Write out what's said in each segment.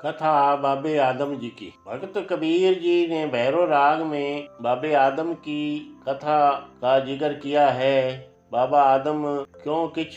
कथा बाबे आदम जी की। भगत कबीर जी ने भैरव राग में बाबे आदम की कथा का जिक्र किया है। बाबा आदम क्यों किछ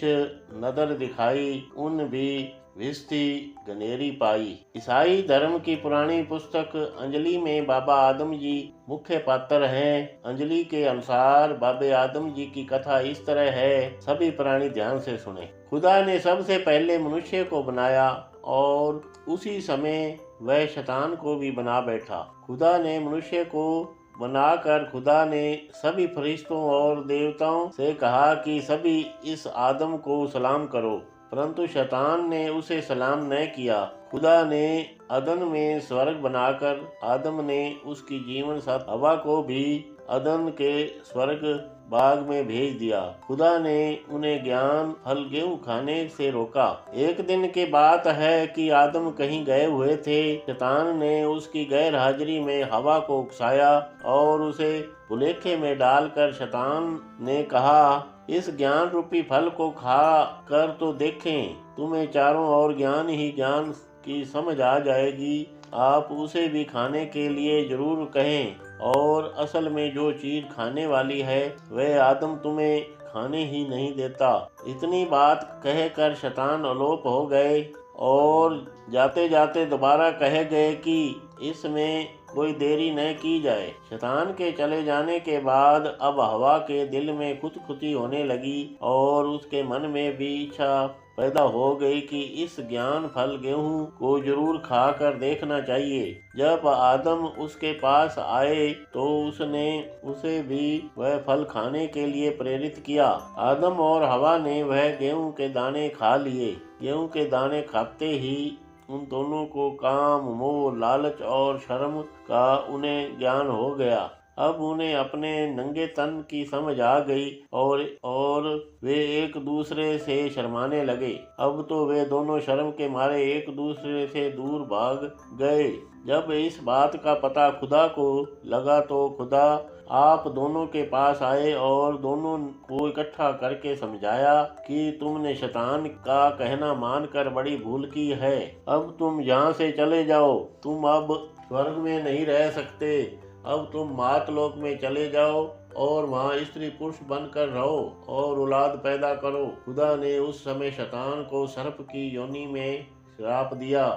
नदर दिखाई, उन भी विस्ती गनेरी पाई। ईसाई धर्म की पुरानी पुस्तक अंजलि में बाबा आदम जी मुख्य पात्र हैं। अंजलि के अनुसार बाबे आदम जी की कथा इस तरह है, सभी प्राणी ध्यान से सुने। खुदा ने सबसे पहले मनुष्य को बनाया और उसी समय वह शैतान को भी बना बैठा। खुदा ने मनुष्य को बनाकर खुदा ने सभी फरिश्तों और देवताओं से कहा कि सभी इस आदम को सलाम करो, परंतु शैतान ने उसे सलाम न किया। खुदा ने अदन में स्वर्ग बनाकर आदम ने उसकी जीवन साथी हवा को भी अदन के स्वर्ग बाग में भेज दिया। खुदा ने उन्हें ज्ञान फल गेहूं खाने से रोका। एक दिन की बात है कि आदम कहीं गए हुए थे। शैतान ने उसकी गैर हाजिरी में हवा को उकसाया और उसे भुलेखे में डालकर शैतान ने कहा, इस ज्ञान रूपी फल को खा कर तो देखें, तुम्हें चारों ओर ज्ञान ही ज्ञान की समझ आ जाएगी। आप उसे भी खाने के लिए जरूर कहें, और असल में जो चीज खाने वाली है वह आदम तुम्हें खाने ही नहीं देता। इतनी बात कहकर शैतान अलोप हो गए और जाते जाते दोबारा कह गए कि इसमें कोई देरी न की जाए। शैतान के चले जाने के बाद अब हवा के दिल में खुदखुदी होने लगी और उसके मन में भी इच्छा पैदा हो गई कि इस ज्ञान फल गेहूं को जरूर खा कर देखना चाहिए। जब आदम उसके पास आए तो उसने उसे भी वह फल खाने के लिए प्रेरित किया। आदम और हवा ने वह गेहूं के दाने खा लिए। गेहूं के दाने खाते ही उन दोनों को काम, मोह, लालच और शर्म का उन्हें ज्ञान हो गया। अब उन्हें अपने नंगे तन की समझ आ गई और वे एक दूसरे से शर्माने लगे। अब तो वे दोनों शर्म के मारे एक दूसरे से दूर भाग गए। जब इस बात का पता खुदा को लगा तो खुदा आप दोनों के पास आए और दोनों को इकट्ठा करके समझाया कि तुमने शैतान का कहना मानकर बड़ी भूल की है। अब तुम यहाँ से चले जाओ, तुम अब स्वर्ग में नहीं रह सकते। अब तुम मातलोक में चले जाओ और वहाँ स्त्री पुरुष बनकर रहो और औलाद पैदा करो। खुदा ने उस समय शैतान को सर्प की योनि में श्राप दिया।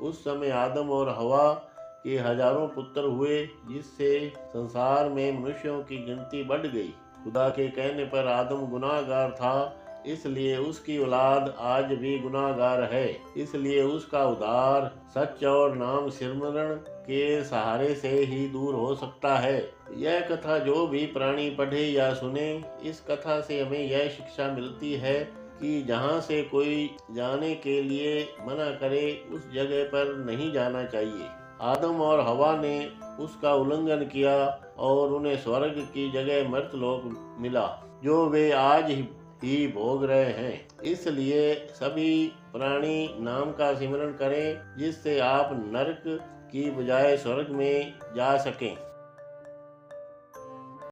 उस समय आदम और हवा के हजारों पुत्र हुए, जिससे संसार में मनुष्यों की गिनती बढ़ गई। खुदा के कहने पर आदम गुनाहगार था, इसलिए उसकी औलाद आज भी गुनाहगार है। इसलिए उसका उद्धार सच और नाम सिमरन के सहारे से ही दूर हो सकता है। यह कथा जो भी प्राणी पढ़े या सुने, इस कथा से हमें यह शिक्षा मिलती है कि जहाँ से कोई जाने के लिए मना करे उस जगह पर नहीं जाना चाहिए। आदम और हवा ने उसका उल्लंघन किया और उन्हें स्वर्ग की जगह मर्तलोक मिला, जो वे आज ही भोग रहे हैं। इसलिए सभी प्राणी नाम का सिमरन करें, जिससे आप नरक की बजाय स्वर्ग में जा सकें।